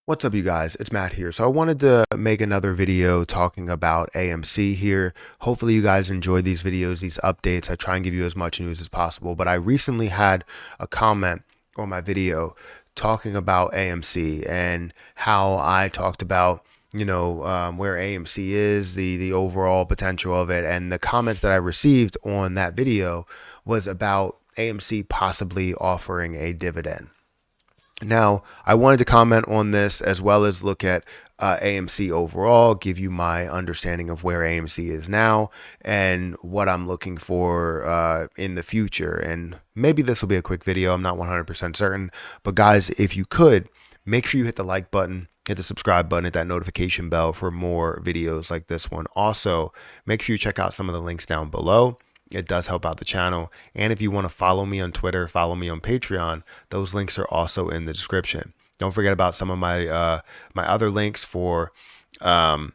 What's up, you guys? It's Matt here. So I wanted to make another video talking about AMC here. Hopefully you guys enjoy these videos, these updates. I try and give you as much news as possible, but I recently had a comment on my video talking about AMC and how I talked about where AMC is, the overall potential of it, and the comments that I received on that video was about AMC possibly offering a dividend. Now, I wanted to comment on this as well as look at AMC overall, give you my understanding of where AMC is now and what I'm looking for in the future. And maybe this will be a quick video. I'm not 100% certain. But guys, if you could, make sure you hit the like button, hit the subscribe button, hit that notification bell for more videos like this one. Also, make sure you check out some of the links down below. It does help out the channel. And if you want to follow me on Twitter, follow me on Patreon, those links are also in the description. Don't forget about some of my my other links for my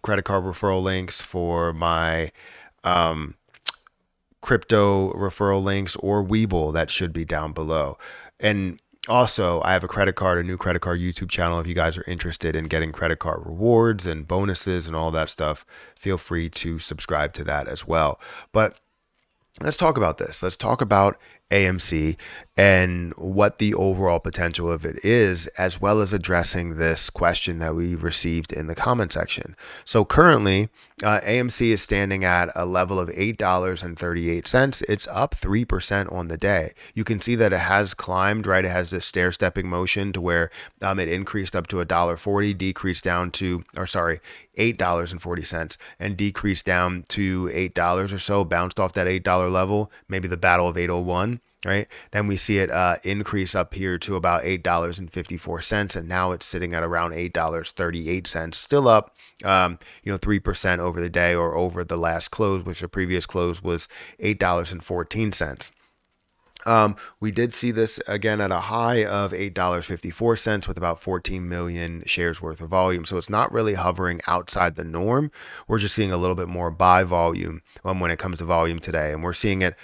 credit card referral links, for my crypto referral links, or Webull that should be down below. And also, I have a new credit card YouTube channel. If you guys are interested in getting credit card rewards and bonuses and all that stuff, feel free to subscribe to that as well. But let's talk about this. Let's talk about AMC and what the overall potential of it is, as well as addressing this question that we received in the comment section. So currently, AMC is standing at a level of $8.38. It's up 3% on the day. You can see that it has climbed, right? It has this stair-stepping motion to where it increased up to $1.40, decreased down to, $8.40, and decreased down to $8 or so, bounced off that $8 level, maybe the battle of 801. Right. Then we see it increase up here to about $8.54. And now it's sitting at around $8.38, still up, 3% over the day or over the last close, which the previous close was $8.14. We did see this again at a high of $8.54 with about 14 million shares worth of volume. So it's not really hovering outside the norm. We're just seeing a little bit more buy volume when it comes to volume today. And we're seeing it,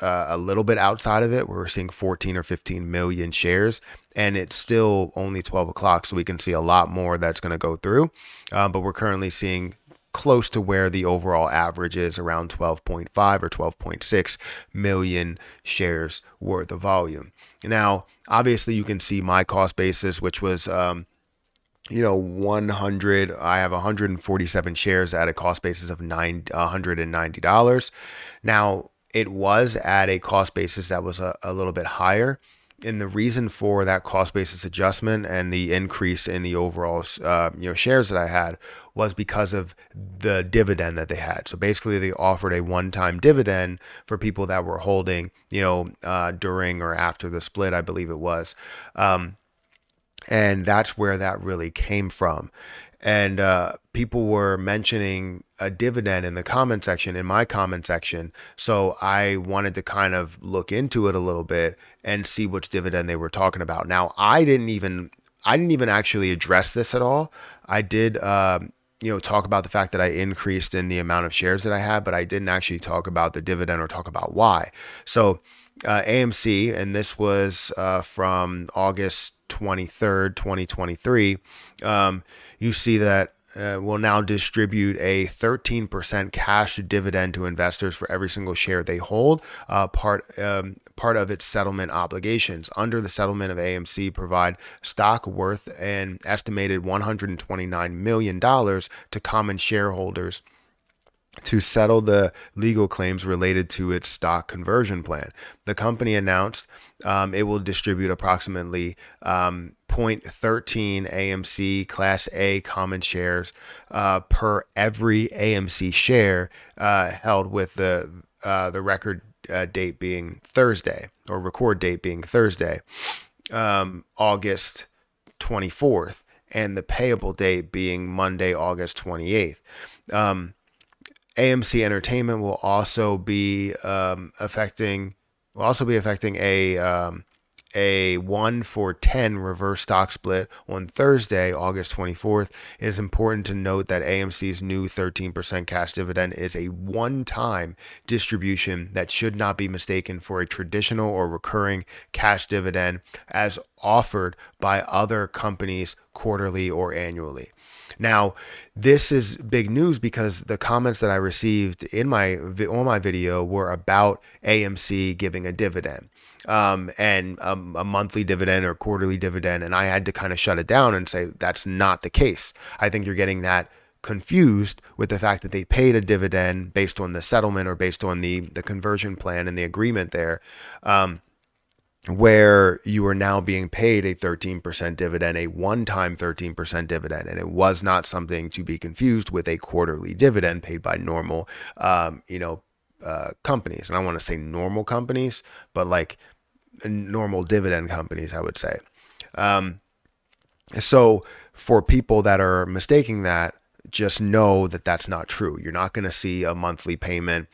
a little bit outside of it. We're seeing 14 or 15 million shares, and it's still only 12 o'clock. So we can see a lot more that's going to go through. But we're currently seeing close to where the overall average is, around 12.5 or 12.6 million shares worth of volume. Now, obviously, you can see my cost basis, which was 100. I have 147 shares at a cost basis of $190. Now, it was at a cost basis that was a little bit higher. And the reason for that cost basis adjustment and the increase in the overall shares that I had was because of the dividend that they had. So basically, they offered a one-time dividend for people that were holding, during or after the split, I believe it was. And that's where that really came from. And people were mentioning a dividend in the comment section, in my comment section. So I wanted to kind of look into it a little bit and see which dividend they were talking about. Now, I didn't even actually address this at all. I did, talk about the fact that I increased in the amount of shares that I had, but I didn't actually talk about the dividend or talk about why. So AMC, and this was from August 23rd, 2023, you see that will now distribute a 13% cash dividend to investors for every single share they hold, part of its settlement obligations. Under the settlement of AMC, provide stock worth an estimated $129 million to common shareholders to settle the legal claims related to its stock conversion plan. The company announced it will distribute approximately 0.13 AMC Class A common shares per every AMC share held, with the record date being Thursday, or record date being Thursday, August 24th, and the payable date being Monday, August 28th. AMC Entertainment will also be affecting a 1-for-10 reverse stock split on Thursday, August 24th. It is important to note that AMC's new 13% cash dividend is a one-time distribution that should not be mistaken for a traditional or recurring cash dividend, as offered by other companies quarterly or annually. Now, this is big news because the comments that I received in on my video were about AMC giving a dividend, and a monthly dividend or quarterly dividend, and I had to kind of shut it down and say that's not the case. I think you're getting that confused with the fact that they paid a dividend based on the settlement or based on the conversion plan and the agreement there. Where you are now being paid a 13% dividend, a one-time 13% dividend, and it was not something to be confused with a quarterly dividend paid by normal, companies. And I want to say normal companies, but like normal dividend companies, I would say. So for people that are mistaking that, just know that that's not true. You're not going to see a monthly payment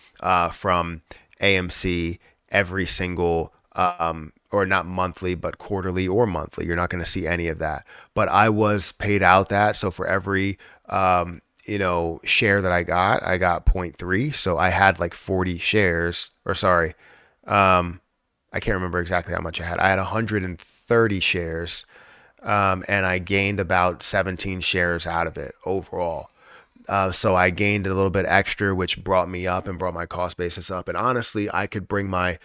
from AMC every single or not monthly, but quarterly or monthly. You're not going to see any of that. But I was paid out that. So for every, share that I got 0.3. So I had like 40 shares, or sorry, I can't remember exactly how much I had. I had 130 shares, and I gained about 17 shares out of it overall. So I gained a little bit extra, which brought me up and brought my cost basis up. And honestly, I could brought my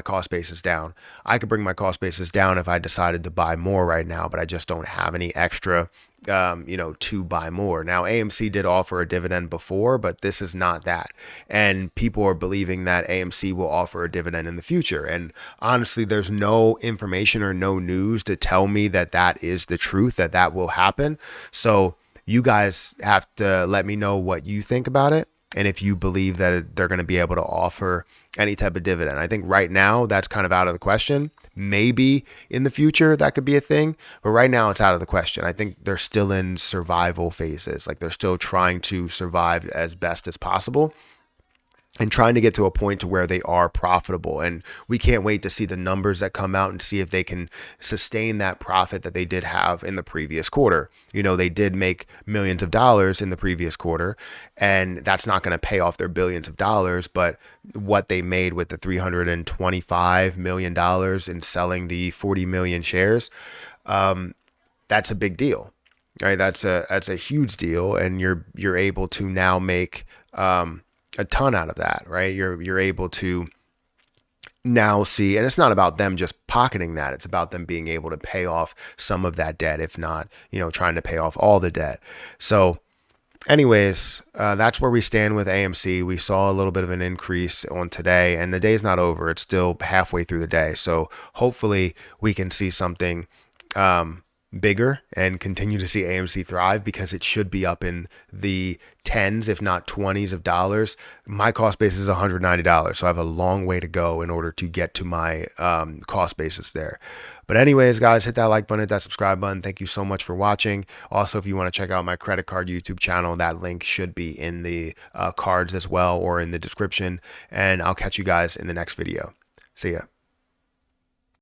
cost basis down. I could bring my cost basis down if I decided to buy more right now, but I just don't have any extra, to buy more. Now, AMC did offer a dividend before, but this is not that. And people are believing that AMC will offer a dividend in the future. And honestly, there's no information or no news to tell me that that is the truth, that will happen. So you guys have to let me know what you think about it and if you believe that they're going to be able to offer any type of dividend. I think right now that's kind of out of the question. Maybe in the future that could be a thing, but right now it's out of the question. I think they're still in survival phases. Like they're still trying to survive as best as possible and trying to get to a point to where they are profitable. And we can't wait to see the numbers that come out and see if they can sustain that profit that they did have in the previous quarter. They did make millions of dollars in the previous quarter, and that's not going to pay off their billions of dollars, but what they made with the $325 million in selling the 40 million shares, that's a big deal. Right? That's a huge deal. And you're able to now make, a ton out of that, right? You're able to now see, and it's not about them just pocketing that. It's about them being able to pay off some of that debt, if not, trying to pay off all the debt. So anyways, that's where we stand with AMC. We saw a little bit of an increase on today, and the day's not over. It's still halfway through the day. So hopefully we can see something, bigger and continue to see AMC thrive, because it should be up in the tens, if not 20s of dollars. My cost basis is $190. So I have a long way to go in order to get to my cost basis there. But anyways, guys, hit that like button, hit that subscribe button. Thank you so much for watching. Also, if you want to check out my credit card YouTube channel, that link should be in the cards as well, or in the description. And I'll catch you guys in the next video. See ya.